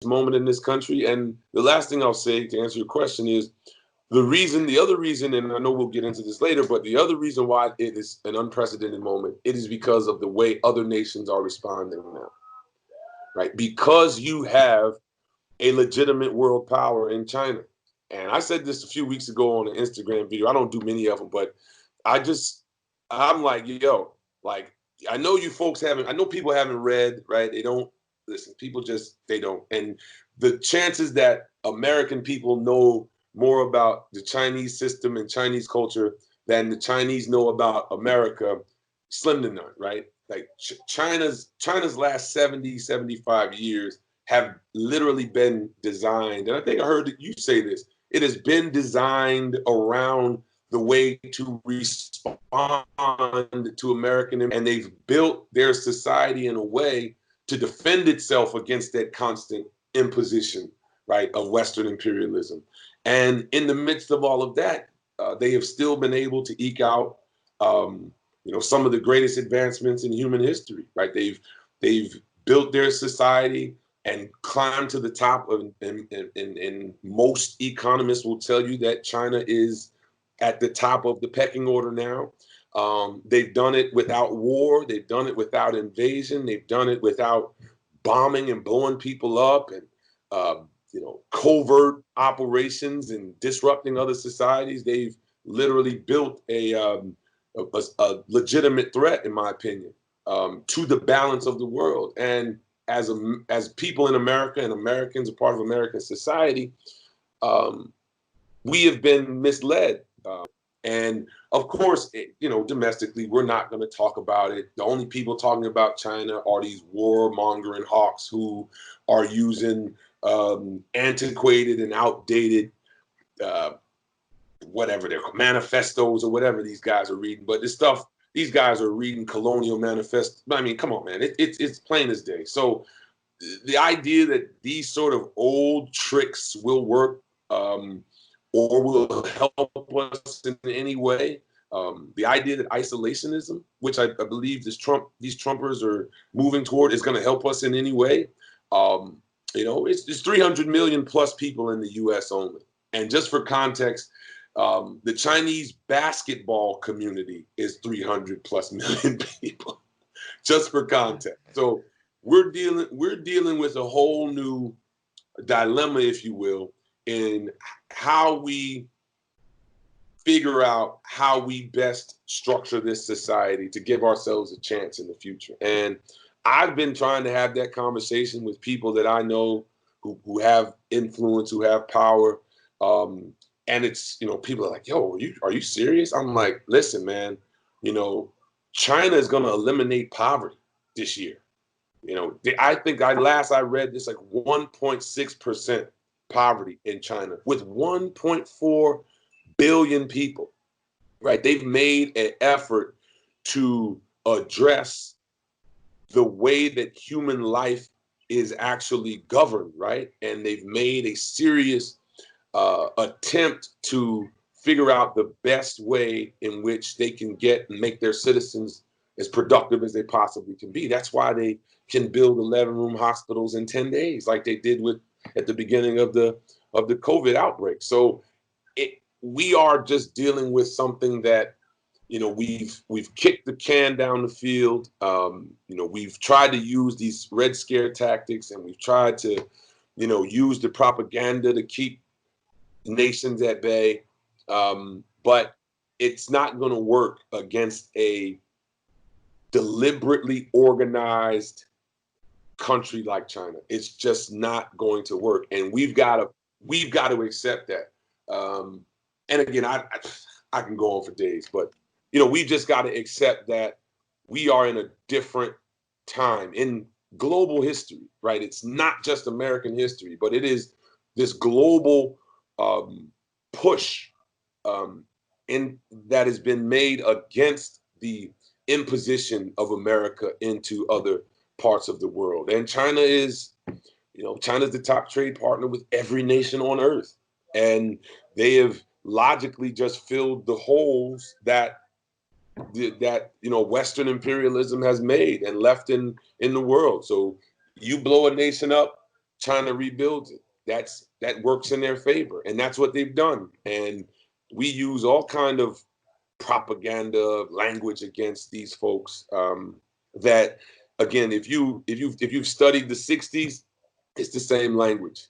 moment in this country. And the last thing I'll say to answer your question is the other reason, and I know we'll get into this later, but the other reason why it is an unprecedented moment, it is because of the way other nations are responding now, right? Because you have a legitimate world power in China. And I said this a few weeks ago on an Instagram video. I don't do many of them, but I'm like, yo, like, I know you folks haven't, I know people haven't read, right? They don't listen, they don't. And the chances that American people know more about the Chinese system and Chinese culture than the Chinese know about America, slim to none, right? Like China's last 70, 75 years have literally been designed, and I think I heard you say this, it has been designed around the way to respond to American, and they've built their society in a way to defend itself against that constant imposition, right, of Western imperialism. And in the midst of all of that, they have still been able to eke out, some of the greatest advancements in human history, right? They've built their society and climbed to the top of, and most economists will tell you that China is at the top of the pecking order now. They've done it without war. They've done it without invasion. They've done it without bombing and blowing people up and, covert operations and disrupting other societies. They've literally built a legitimate threat, in my opinion, to the balance of the world. And as people in America and Americans, a part of American society, we have been misled. And of course, domestically, we're not going to talk about it. The only people talking about China are these warmongering hawks who are using antiquated and outdated, whatever they're called, manifestos or whatever these guys are reading. But this stuff, these guys are reading colonial manifesto. I mean, come on, man, it's plain as day. So the idea that these sort of old tricks will work, or will help us in any way. The idea that isolationism, which I believe these Trumpers are moving toward, is going to help us in any way. It's 300 million plus people in the U.S. only. And just for context, the Chinese basketball community is 300 plus million people, just for context. So we're dealing with a whole new dilemma, if you will, in how we figure out how we best structure this society to give ourselves a chance in the future. And I've been trying to have that conversation with people that I know who have influence, who have power. And it's, people are like, yo, are you serious? I'm like, listen, man, China is going to eliminate poverty this year. I think last I read this, like 1.6% poverty in China with 1.4 billion people, right? They've made an effort to address the way that human life is actually governed, right? And they've made a serious attempt to figure out the best way in which they can get and make their citizens as productive as they possibly can be. That's why they can build 11-room hospitals in 10 days, like they did at the beginning of the COVID outbreak. So we are just dealing with something that, we've kicked the can down the field. We've tried to use these Red Scare tactics, and we've tried to, use the propaganda to keep nations at bay. But it's not going to work against a deliberately organized country like China. It's just not going to work, and we've got to accept that. And again, I can go on for days, but we just got to accept that we are in a different time in global history, right? It's not just American history, but it is this global push that has been made against the imposition of America into other parts of the world. And China is, China's the top trade partner with every nation on earth. And they have logically just filled the holes that Western imperialism has made and left in the world. So you blow a nation up, China rebuilds it. That works in their favor, and that's what they've done. And we use all kind of propaganda language against these folks. That again, if you've studied the '60s, it's the same language,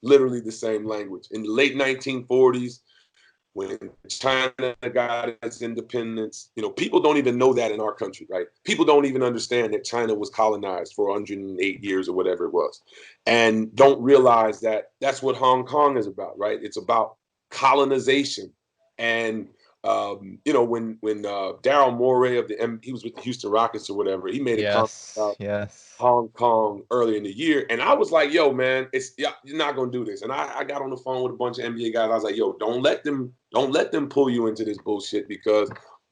literally the same language. In the late 1940s, when China got its independence, people don't even know that in our country, right? People don't even understand that China was colonized for 108 years or whatever it was, and don't realize that that's what Hong Kong is about, right? It's about colonization. And when Daryl Morey he was with the Houston Rockets or whatever, he made a comment Yes, about yes. Hong Kong earlier in the year, and I was like, "Yo, man, you're not gonna do this." And I got on the phone with a bunch of NBA guys. I was like, "Yo, don't let them pull you into this bullshit, because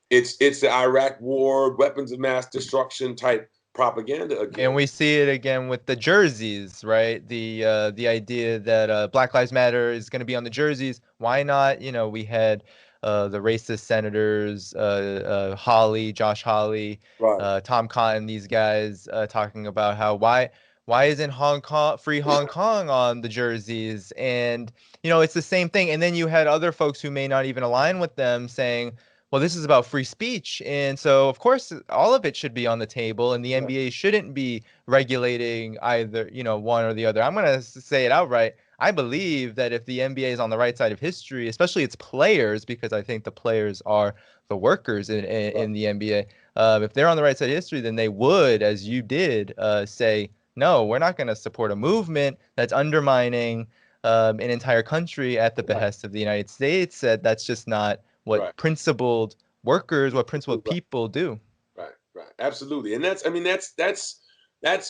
it's the Iraq War, weapons of mass destruction type propaganda And again." we see it again with the jerseys, right? The idea that Black Lives Matter is going to be on the jerseys. Why not? We had the racist senators, Josh Hawley, Right. Tom Cotton, these guys talking about how why isn't Hong Kong free Hong Kong on the jerseys? And it's the same thing. And then you had other folks who may not even align with them saying, well, this is about free speech. And so, of course, all of it should be on the table, and the Right. NBA shouldn't be regulating either, one or the other. I'm going to say it outright. I believe that if the NBA is on the right side of history, especially its players, because I think the players are the workers in the NBA, if they're on the right side of history, then they would, as you did, say, no, we're not going to support a movement that's undermining an entire country at the Right. behest of the United States. That's just not Right. what principled workers, what principled Right. people do. Right, right, absolutely, and that's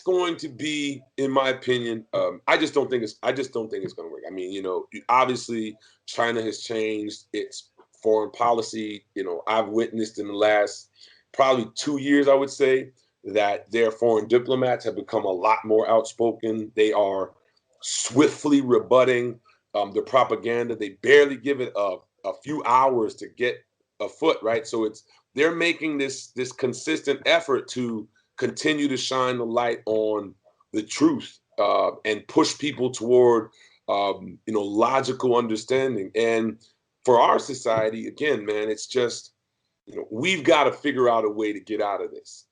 going to be, in my opinion. I just don't think it's going to work. I mean, obviously, China has changed its foreign policy. I've witnessed in the last probably 2 years, I would say, that their foreign diplomats have become a lot more outspoken. They are swiftly rebutting the propaganda. They barely give it a few hours to get afoot, right? So they're making this consistent effort to continue to shine the light on the truth, and push people toward logical understanding. And for our society, again, man, it's just we've got to figure out a way to get out of this.